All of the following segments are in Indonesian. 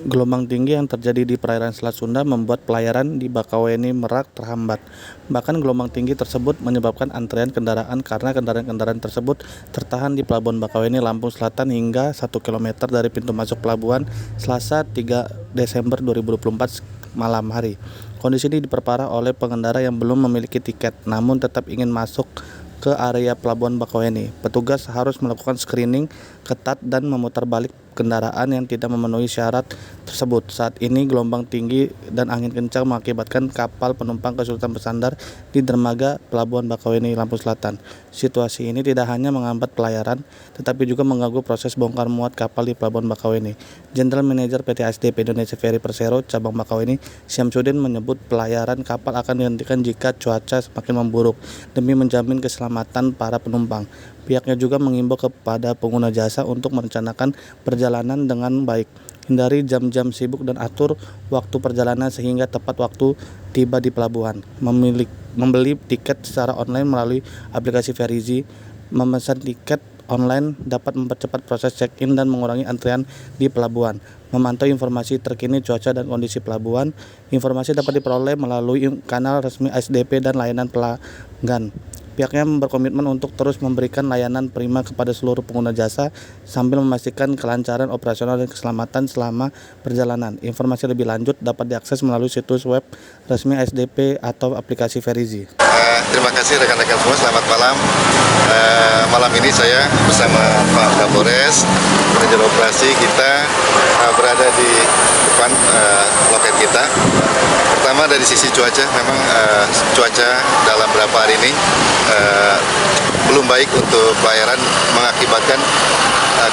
Gelombang tinggi yang terjadi di perairan Selat Sunda membuat pelayaran di Bakauheni Merak terhambat. Bahkan gelombang tinggi tersebut menyebabkan antrean kendaraan karena kendaraan-kendaraan tersebut tertahan di Pelabuhan Bakauheni, Lampung Selatan hingga 1 km dari pintu masuk pelabuhan Selasa 3 Desember 2024 malam hari. Kondisi ini diperparah oleh pengendara yang belum memiliki tiket namun tetap ingin masuk ke area Pelabuhan Bakauheni. Petugas harus melakukan screening ketat dan memutar balik kendaraan yang tidak memenuhi syarat tersebut. Saat ini gelombang tinggi dan angin kencang mengakibatkan kapal penumpang kesulitan bersandar di dermaga Pelabuhan Bakauheni, Lampung Selatan. Situasi ini tidak hanya menghambat pelayaran, tetapi juga mengganggu proses bongkar muat kapal di Pelabuhan Bakauheni. General Manager PT ASDP Indonesia Ferry Persero Cabang Bakauheni, Syamsuddin menyebut pelayaran kapal akan dihentikan jika cuaca semakin memburuk demi menjamin keselamatan para penumpang. Pihaknya juga mengimbau kepada pengguna jasa untuk merencanakan perjalanan dengan baik, hindari jam-jam sibuk dan atur waktu perjalanan sehingga tepat waktu tiba di pelabuhan. Membeli tiket secara online melalui aplikasi Verizi, memesan tiket online dapat mempercepat proses check-in dan mengurangi antrian di pelabuhan. Memantau informasi terkini cuaca dan kondisi pelabuhan. Informasi dapat diperoleh melalui kanal resmi ASDP dan layanan pelanggan. Pihaknya berkomitmen untuk terus memberikan layanan prima kepada seluruh pengguna jasa sambil memastikan kelancaran operasional dan keselamatan selama perjalanan. Informasi lebih lanjut dapat diakses melalui situs web resmi ASDP atau aplikasi Verizi. Terima kasih rekan-rekan semua, selamat malam. Malam ini saya bersama Pak Kapolres, manajer operasi kita berada di depan loket kita. Pertama dari sisi cuaca, memang cuaca dalam beberapa hari ini belum baik untuk pelayaran, mengakibatkan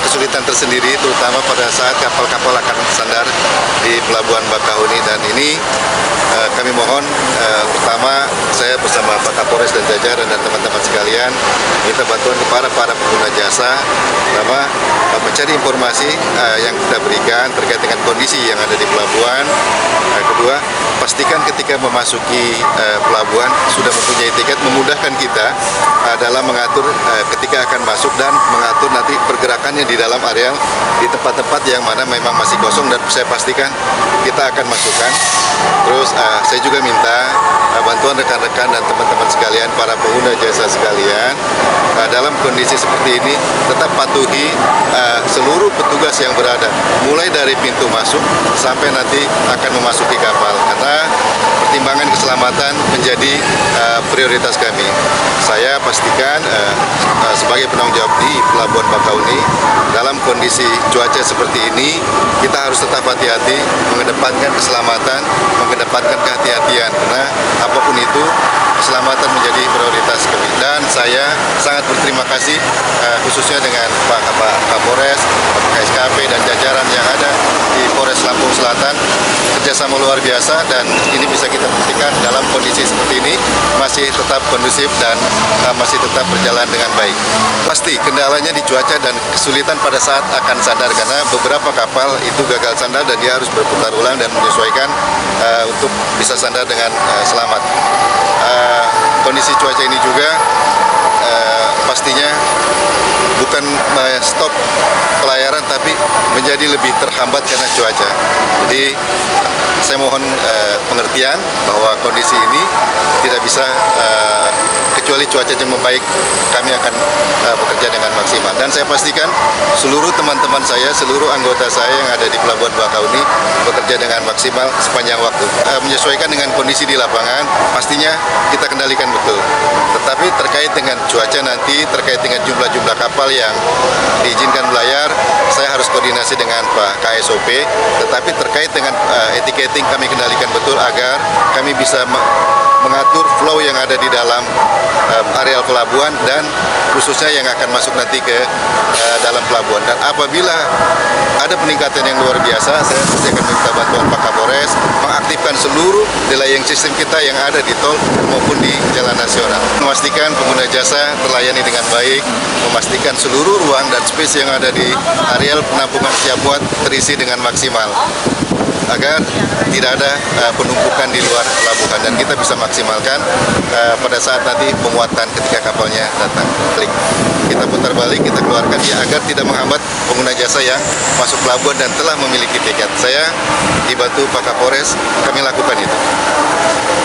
kesulitan tersendiri terutama pada saat kapal-kapal akan sandar di Pelabuhan Bakauheni. Dan ini kami mohon pertama saya bersama Pak Kapolres dan jajaran dan teman-teman sekalian minta bantuan kepada para pengguna jasa, pertama mencari informasi yang kita berikan terkait dengan kondisi yang ada di pelabuhan. Kedua, pastikan ketika memasuki pelabuhan sudah mempunyai tiket, memudahkan kita dalam mengatur ketika akan masuk dan mengatur nanti pergerakannya di dalam area di tempat-tempat yang mana memang masih kosong dan saya pastikan kita akan masukkan. Terus saya juga minta bantuan rekan-rekan dan teman-teman sekalian, para pengguna jasa sekalian, dalam kondisi seperti ini tetap patuhi seluruh petugas yang berada mulai dari pintu masuk sampai nanti akan memasuki kapal, karena pertimbangan keselamatan menjadi prioritas kami. Saya pastikan sebagai penanggung jawab di Pelabuhan Bakauheni dalam kondisi cuaca seperti ini kita harus tetap hati-hati, mengedepankan keselamatan, mengedepankan kehati-hatian, karena apapun itu keselamatan menjadi prioritas kami. Dan saya sangat berterima kasih khususnya dengan Pak Kapolres, Pak KSKP dan jajaran yang ada di Polres Lampung Selatan, kerjasama luar biasa dan ini bisa kita buktikan dalam kondisi seperti ini masih tetap kondusif dan masih tetap berjalan dengan baik. Pasti kendalanya di cuaca dan kesulitan pada saat akan sandar, karena beberapa kapal itu gagal sandar dan dia harus berputar ulang dan menyesuaikan untuk bisa sandar dengan selamat. Kondisi cuaca ini juga pastinya bukan stop pelayaran tapi menjadi lebih terhambat karena cuaca. Jadi saya mohon pengertian bahwa kondisi ini tidak bisa kecuali cuacanya membaik, kami akan bekerja dengan maksimal. Dan saya pastikan seluruh teman-teman saya, seluruh anggota saya yang ada di Pelabuhan Bakauheni bekerja dengan maksimal sepanjang waktu. Menyesuaikan dengan kondisi di lapangan, pastinya kita kendalikan betul. Tetapi terkait dengan cuaca nanti, terkait dengan jumlah kapal yang diizinkan berlayar, saya harus koordinasi dengan Pak KSOP. Tetapi terkait dengan etiketing kami kendalikan betul agar kami bisa mengatur flow yang ada di dalam areal pelabuhan dan khususnya yang akan masuk nanti ke dalam pelabuhan. Dan apabila ada peningkatan yang luar biasa, saya pasti akan minta bantuan Pak Kapolres mengaktifkan seluruh delaying sistem kita yang ada di tol maupun di jalan nasional. Memastikan pengguna jasa terlayani dengan baik, memastikan seluruh ruang dan space yang ada di areal penampungan siap buat terisi dengan maksimal. agar tidak ada penumpukan di luar pelabuhan dan kita bisa maksimalkan pada saat nanti pemuatan ketika kapalnya datang. Kita putar balik, kita keluarkan ya agar tidak menghambat pengguna jasa yang masuk pelabuhan dan telah memiliki tiket. Saya dibantu Pak Kapolres, kami lakukan